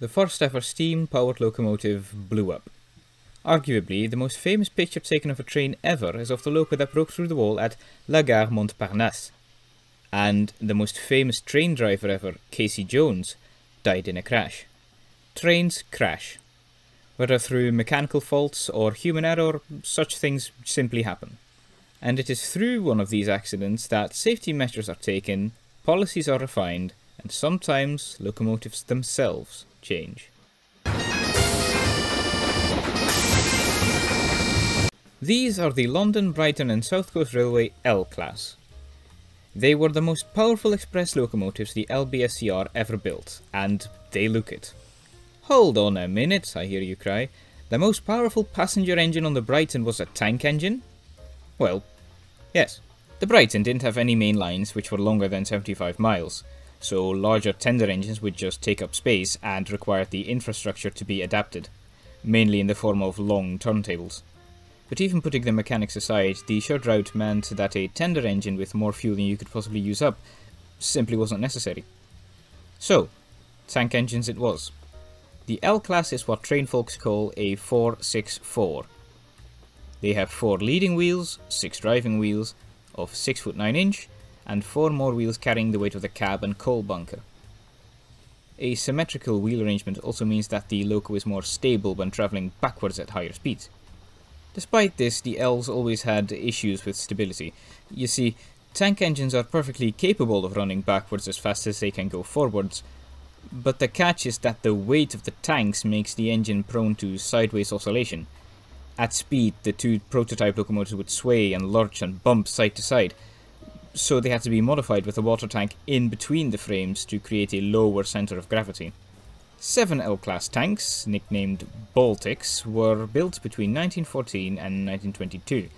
The first ever steam-powered locomotive blew up. Arguably, the most famous picture taken of a train ever is of the loco that broke through the wall at La Gare Montparnasse. And the most famous train driver ever, Casey Jones, died in a crash. Trains crash. Whether through mechanical faults or human error, such things simply happen. And it is through one of these accidents that safety measures are taken, policies are refined, and sometimes locomotives themselves change. These are the London, Brighton and South Coast Railway L-Class. They were the most powerful express locomotives the LBSCR ever built, and they look it. Hold on a minute, I hear you cry. The most powerful passenger engine on the Brighton was a tank engine? Well, yes. The Brighton didn't have any main lines which were longer than 75 miles, so larger tender engines would just take up space and required the infrastructure to be adapted, mainly in the form of long turntables. But even putting the mechanics aside, the short route meant that a tender engine with more fuel than you could possibly use up simply wasn't necessary. So, tank engines it was. The L-Class is what train folks call a 464. They have 4 leading wheels, 6 driving wheels of 6 foot 9 inch, and 4 more wheels carrying the weight of the cab and coal bunker. A symmetrical wheel arrangement also means that the loco is more stable when travelling backwards at higher speeds. Despite this, the Ls always had issues with stability. You see, tank engines are perfectly capable of running backwards as fast as they can go forwards, but the catch is that the weight of the tanks makes the engine prone to sideways oscillation. At speed, the 2 prototype locomotives would sway and lurch and bump side to side, so they had to be modified with a water tank in between the frames to create a lower centre of gravity. 7 L-Class tanks, nicknamed Baltics, were built between 1914 and 1922,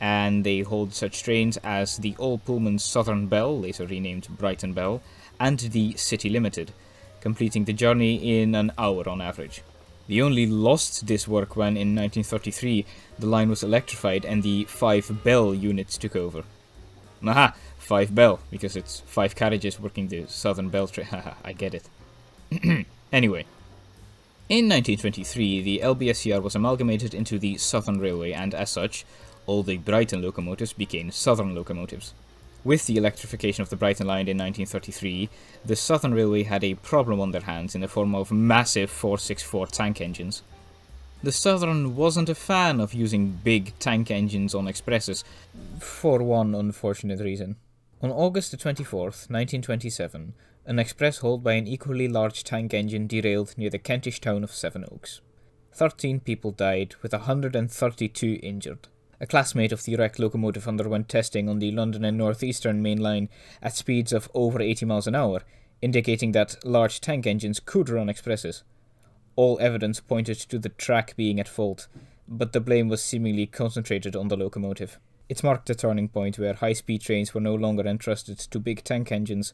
and they hold such trains as the all-Pullman Southern Belle, later renamed Brighton Belle, and the City Limited, completing the journey in an hour on average. They only lost this work when, in 1933, the line was electrified and the 5 Belle units took over. Aha! 5 Belle, because it's 5 carriages working the Southern Belle train. Haha, I get it. Anyway, in 1923 the LBSCR was amalgamated into the Southern Railway, and as such, all the Brighton locomotives became Southern locomotives. With the electrification of the Brighton line in 1933, the Southern Railway had a problem on their hands in the form of massive 464 tank engines. The Southern wasn't a fan of using big tank engines on expresses, for one unfortunate reason. On August 24th, 1927, an express hauled by an equally large tank engine derailed near the Kentish town of Sevenoaks. 13 people died, with 132 injured. A classmate of the wrecked locomotive underwent testing on the London and North Eastern main line at speeds of over 80 miles an hour, indicating that large tank engines could run expresses. All evidence pointed to the track being at fault, but the blame was seemingly concentrated on the locomotive. It marked a turning point where high-speed trains were no longer entrusted to big tank engines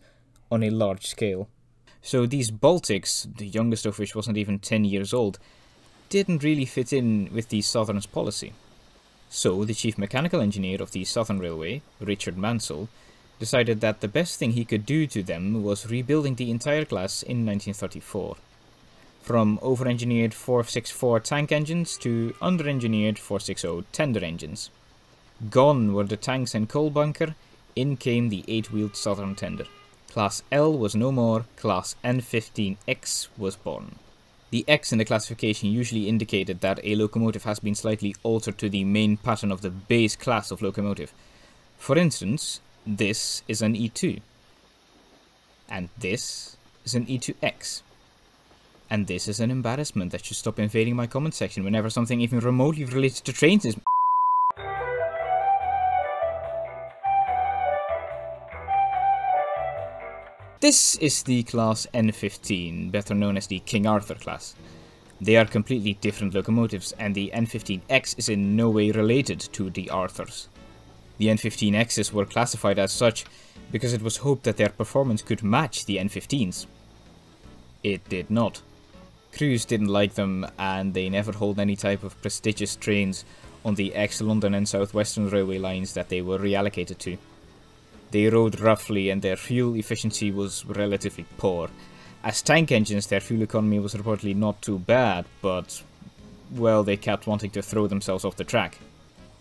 on a large scale. So these Baltics, the youngest of which wasn't even 10 years old, didn't really fit in with the Southern's policy. So the chief mechanical engineer of the Southern Railway, Richard Mansell, decided that the best thing he could do to them was rebuilding the entire class in 1934. From over-engineered 464 tank engines to under-engineered 460 tender engines. Gone were the tanks and coal bunker, in came the 8-wheeled Southern tender. Class L was no more, Class N15X was born. The X in the classification usually indicated that a locomotive has been slightly altered to the main pattern of the base class of locomotive. For instance, this is an E2. And this is an E2X. And this is an embarrassment that should stop invading my comment section whenever something even remotely related to trains is. This is the Class N15, better known as the King Arthur class. They are completely different locomotives, and the N15X is in no way related to the Arthurs. The N15Xs were classified as such because it was hoped that their performance could match the N15s. It did not. Crews didn't like them, and they never hauled any type of prestigious trains on the ex-London and South Western Railway lines that they were reallocated to. They rode roughly, and their fuel efficiency was relatively poor, As tank engines, their fuel economy was reportedly not too bad, but, well, they kept wanting to throw themselves off the track.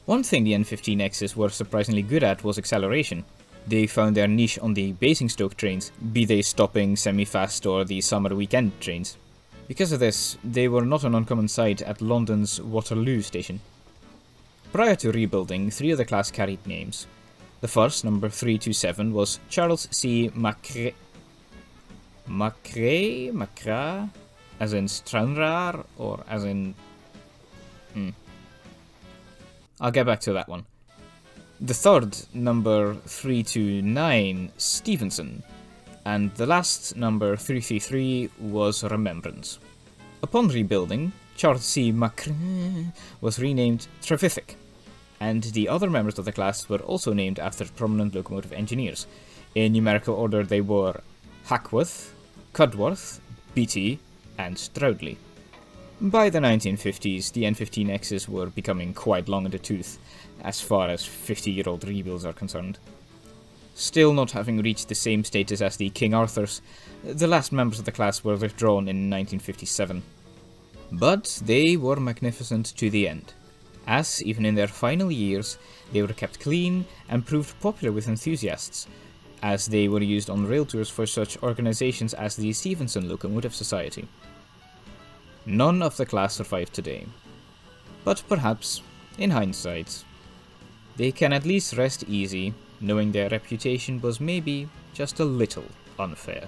One thing the N15Xs were surprisingly good at was acceleration. They found their niche on the Basingstoke trains, be they stopping, semi-fast or the summer weekend trains. Because of this, they were not an uncommon sight at London's Waterloo station. Prior to rebuilding, 3 of the class carried names. The first, number 327, was Charles C. Macrae, as in Stranraer, or as in... I'll get back to that one. The third, number 329, Stevenson, and the last, number 333, was Remembrance. Upon rebuilding, Charles C. Macrae was renamed Trevithick, and the other members of the class were also named after prominent locomotive engineers. In numerical order they were Hackworth, Cudworth, Beatty, and Stroudley. By the 1950s, the N15Xs were becoming quite long in the tooth, as far as 50-year-old rebuilds are concerned. Still not having reached the same status as the King Arthurs, the last members of the class were withdrawn in 1957. But they were magnificent to the end, as, even in their final years, they were kept clean and proved popular with enthusiasts, as they were used on rail tours for such organisations as the Stevenson Locomotive Society. None of the class survive today, but perhaps, in hindsight, they can at least rest easy knowing their reputation was maybe just a little unfair.